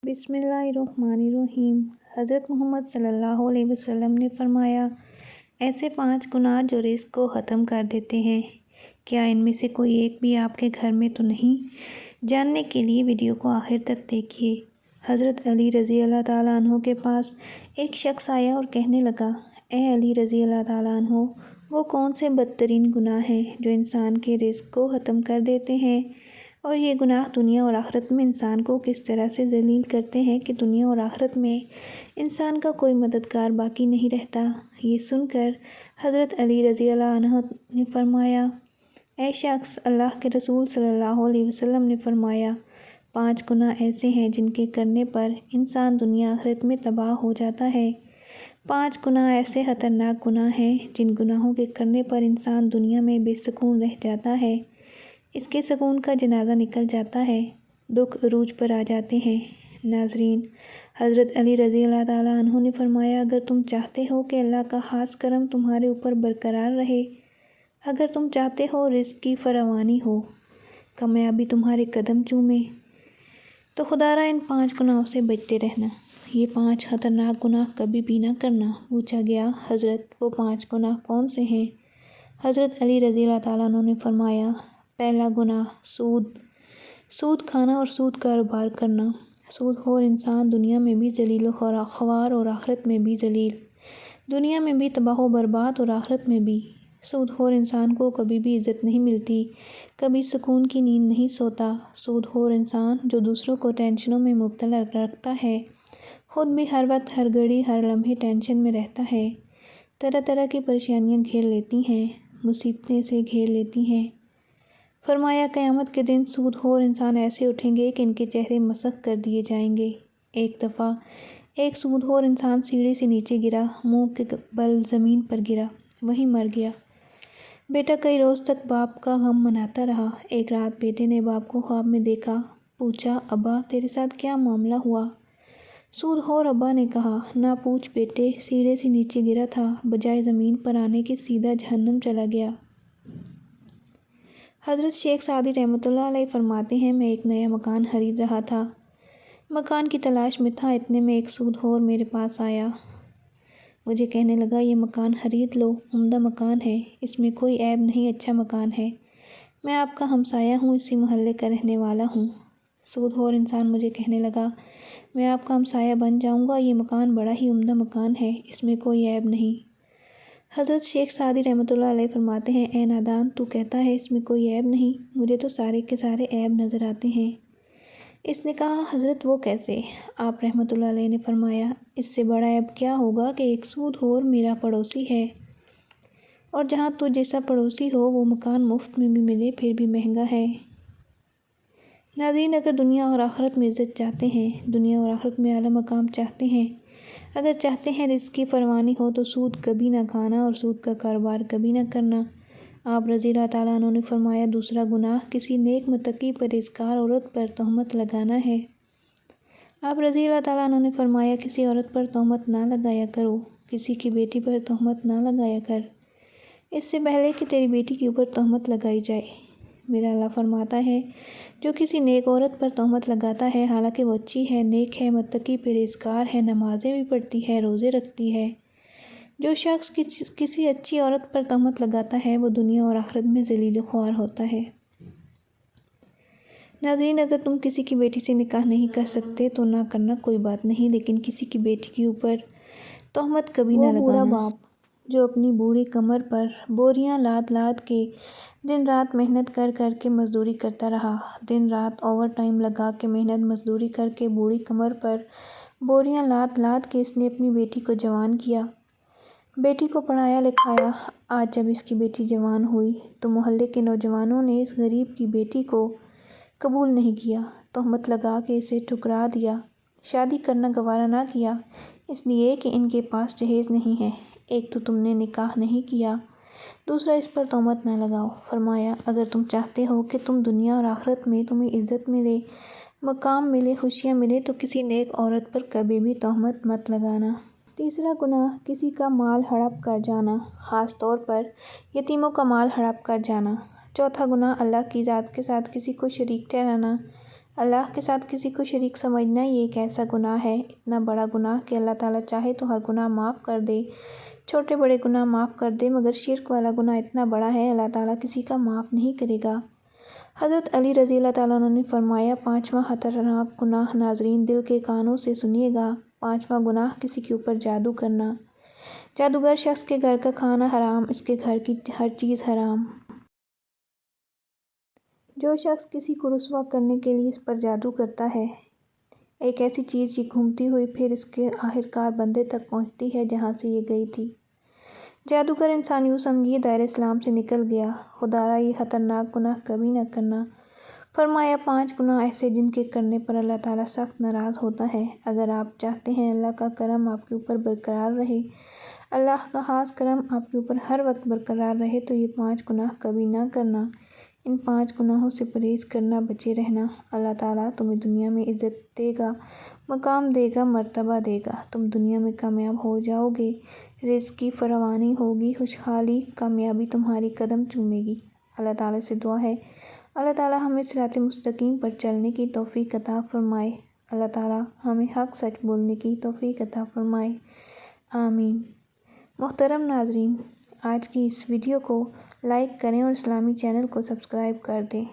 بسم اللہ الرحمن الرحیم۔ حضرت محمد صلی اللہ علیہ وسلم نے فرمایا، ایسے 5 گناہ جو رزق کو ختم کر دیتے ہیں، کیا ان میں سے کوئی ایک بھی آپ کے گھر میں تو نہیں؟ جاننے کے لیے ویڈیو کو آخر تک دیکھیے۔ حضرت علی رضی اللہ تعالیٰ عنہ کے پاس ایک شخص آیا اور کہنے لگا، اے علی رضی اللہ تعالیٰ عنہ، وہ کون سے بدترین گناہ ہیں جو انسان کے رزق کو ختم کر دیتے ہیں؟ اور یہ گناہ دنیا اور آخرت میں انسان کو کس طرح سے ذلیل کرتے ہیں کہ دنیا اور آخرت میں انسان کا کوئی مددگار باقی نہیں رہتا؟ یہ سن کر حضرت علی رضی اللہ عنہ نے فرمایا، اے شخص، اللہ کے رسول صلی اللہ علیہ وسلم نے فرمایا، 5 گناہ ایسے ہیں جن کے کرنے پر انسان دنیا آخرت میں تباہ ہو جاتا ہے۔ 5 گناہ ایسے خطرناک گناہ ہیں جن گناہوں کے کرنے پر انسان دنیا میں بے سکون رہ جاتا ہے، اس کے سکون کا جنازہ نکل جاتا ہے، دکھ عروج پر آ جاتے ہیں۔ ناظرین، حضرت علی رضی اللہ تعالیٰ عنہ نے فرمایا، اگر تم چاہتے ہو کہ اللہ کا خاص کرم تمہارے اوپر برقرار رہے، اگر تم چاہتے ہو رزق کی فراوانی ہو، کامیابی تمہارے قدم چومے، تو خدا را ان 5 گناہوں سے بچتے رہنا۔ یہ 5 خطرناک گناہ کبھی بھی نہ کرنا۔ پوچھا گیا، حضرت وہ 5 گناہ کون سے ہیں؟ حضرت علی رضی اللہ تعالیٰ عنہ نے فرمایا، پہلا گناہ سود کھانا اور سود کاروبار کرنا۔ سود خور انسان دنیا میں بھی ذلیل و خوار اور آخرت میں بھی ذلیل، دنیا میں بھی تباہ و برباد اور آخرت میں بھی۔ سود خور انسان کو کبھی بھی عزت نہیں ملتی، کبھی سکون کی نیند نہیں سوتا۔ سود خور انسان جو دوسروں کو ٹینشنوں میں مبتلا رکھتا ہے، خود بھی ہر وقت، ہر گھڑی، ہر لمحے ٹینشن میں رہتا ہے۔ طرح طرح کی پریشانیاں گھیر لیتی ہیں، مصیبتیں سے گھیر لیتی ہیں۔ فرمایا، قیامت کے دن سود خور انسان ایسے اٹھیں گے کہ ان کے چہرے مسخ کر دیے جائیں گے۔ ایک دفعہ ایک سود خور انسان سیڑھی سے نیچے گرا، منہ کے بل زمین پر گرا، وہیں مر گیا۔ بیٹا کئی روز تک باپ کا غم مناتا رہا۔ ایک رات بیٹے نے باپ کو خواب میں دیکھا، پوچھا، ابا تیرے ساتھ کیا معاملہ ہوا؟ سود خور ابا نے کہا، نہ پوچھ بیٹے، سیڑھی سے نیچے گرا تھا، بجائے زمین پر آنے کے سیدھا جہنم چلا گیا۔ حضرت شیخ سعدی رحمۃ اللہ علیہ فرماتے ہیں، میں ایک نیا مکان خرید رہا تھا، مکان کی تلاش میں تھا، اتنے میں ایک سود خور میرے پاس آیا، مجھے کہنے لگا، یہ مکان خرید لو، عمدہ مکان ہے، اس میں کوئی عیب نہیں، اچھا مکان ہے، میں آپ کا ہمسایہ ہوں، اسی محلے کا رہنے والا ہوں۔ سود خور انسان مجھے کہنے لگا، میں آپ کا ہمسایہ بن جاؤں گا، یہ مکان بڑا ہی عمدہ مکان ہے، اس میں کوئی عیب نہیں۔ حضرت شیخ سعدی رحمۃ اللہ علیہ فرماتے ہیں، اے نادان، تو کہتا ہے اس میں کوئی عیب نہیں، مجھے تو سارے کے سارے عیب نظر آتے ہیں۔ اس نے کہا، حضرت وہ کیسے؟ آپ رحمۃ اللہ علیہ نے فرمایا، اس سے بڑا عیب کیا ہوگا کہ ایک سود خور میرا پڑوسی ہے، اور جہاں تو جیسا پڑوسی ہو وہ مکان مفت میں بھی ملے پھر بھی مہنگا ہے۔ ناظرین، اگر دنیا اور آخرت میں عزت چاہتے ہیں، دنیا اور آخرت میں اعلیٰ مقام چاہتے ہیں، اگر چاہتے ہیں رزق کی فراوانی ہو، تو سود کبھی نہ کھانا اور سود کا کاروبار کبھی نہ کرنا۔ آپ رضی اللہ تعالیٰ عنہ نے فرمایا، دوسرا گناہ کسی نیک متقی پرہیزگار عورت پر تہمت لگانا ہے۔ آپ رضی اللہ تعالیٰ عنہ نے فرمایا، کسی عورت پر تہمت نہ لگایا کرو، کسی کی بیٹی پر تہمت نہ لگایا کر، اس سے پہلے کہ تیری بیٹی کے اوپر تہمت لگائی جائے۔ میرا اللہ فرماتا ہے، جو کسی نیک عورت پر تہمت لگاتا ہے، حالانکہ وہ اچھی ہے، نیک ہے، متقی پرہیزگار ہے، نمازیں بھی پڑھتی ہے، روزے رکھتی ہے، جو شخص کسی اچھی عورت پر تہمت لگاتا ہے، وہ دنیا اور آخرت میں ذلیل و خوار ہوتا ہے۔ ناظرین، اگر تم کسی کی بیٹی سے نکاح نہیں کر سکتے تو نہ کرنا، کوئی بات نہیں، لیکن کسی کی بیٹی کے اوپر تہمت کبھی نہ لگانا۔ وہ بوڑھا باپ جو اپنی بوڑھی کمر پر بوریاں لاد لاد کے دن رات محنت کر کر کے مزدوری کرتا رہا، دن رات اوور ٹائم لگا کے محنت مزدوری کر کے بوڑھی کمر پر بوریاں لاد لاد کے اس نے اپنی بیٹی کو جوان کیا، بیٹی کو پڑھایا لکھایا۔ آج جب اس کی بیٹی جوان ہوئی تو محلے کے نوجوانوں نے اس غریب کی بیٹی کو قبول نہیں کیا، تہمت لگا کے اسے ٹھکرا دیا، شادی کرنا گوارا نہ کیا، اس لیے کہ ان کے پاس جہیز نہیں ہے۔ ایک تو تم نے نکاح نہیں کیا، دوسرا اس پر تہمت نہ لگاؤ۔ فرمایا، اگر تم چاہتے ہو کہ تم دنیا اور آخرت میں تمہیں عزت ملے، مقام ملے، خوشیاں ملے، تو کسی نیک عورت پر کبھی بھی تہمت مت لگانا۔ تیسرا گناہ کسی کا مال ہڑپ کر جانا، خاص طور پر یتیموں کا مال ہڑپ کر جانا۔ چوتھا گناہ اللہ کی ذات کے ساتھ کسی کو شریک ٹھہرانا۔ اللہ کے ساتھ کسی کو شریک سمجھنا یہ ایک ایسا گناہ ہے، اتنا بڑا گناہ کہ اللہ تعالیٰ چاہے تو ہر گناہ معاف کر دے، چھوٹے بڑے گناہ معاف کر دے، مگر شرک والا گناہ اتنا بڑا ہے اللہ تعالیٰ کسی کا معاف نہیں کرے گا۔ حضرت علی رضی اللہ تعالیٰ عنہ نے فرمایا، 5واں خطرناک گناہ ناظرین دل کے کانوں سے سنیے گا، 5واں گناہ کسی کے اوپر جادو کرنا۔ جادوگر شخص کے گھر کا کھانا حرام، اس کے گھر کی ہر چیز حرام۔ جو شخص کسی کو رسوا کرنے کے لیے اس پر جادو کرتا ہے، ایک ایسی چیز یہ گھومتی ہوئی پھر اس کے آخرکار بندے تک پہنچتی ہے جہاں سے یہ گئی تھی۔ جادوگر انسان یوں سمجھیے دائرہ اسلام سے نکل گیا، خدارا یہ خطرناک گناہ کبھی نہ کرنا۔ فرمایا 5 گناہ ایسے جن کے کرنے پر اللہ تعالیٰ سخت ناراض ہوتا ہے۔ اگر آپ چاہتے ہیں اللہ کا کرم آپ کے اوپر برقرار رہے، اللہ کا خاص کرم آپ کے اوپر ہر وقت برقرار رہے تو یہ 5 گناہ کبھی نہ کرنا۔ ان 5 گناہوں سے پرہیز کرنا، بچے رہنا۔ اللہ تعالیٰ تمہیں دنیا میں عزت دے گا، مقام دے گا، مرتبہ دے گا، تم دنیا میں کامیاب ہو جاؤ گے، رزق کی فراوانی ہوگی، خوشحالی، کامیابی تمہاری قدم چومے گی۔ اللہ تعالیٰ سے دعا ہے اللہ تعالیٰ ہمیں صراط مستقیم پر چلنے کی توفیق عطا فرمائے، اللہ تعالیٰ ہمیں حق سچ بولنے کی توفیق عطا فرمائے، آمین۔ محترم ناظرین، آج کی اس ویڈیو کو لائک کریں اور اسلامی چینل کو سبسکرائب کر دیں۔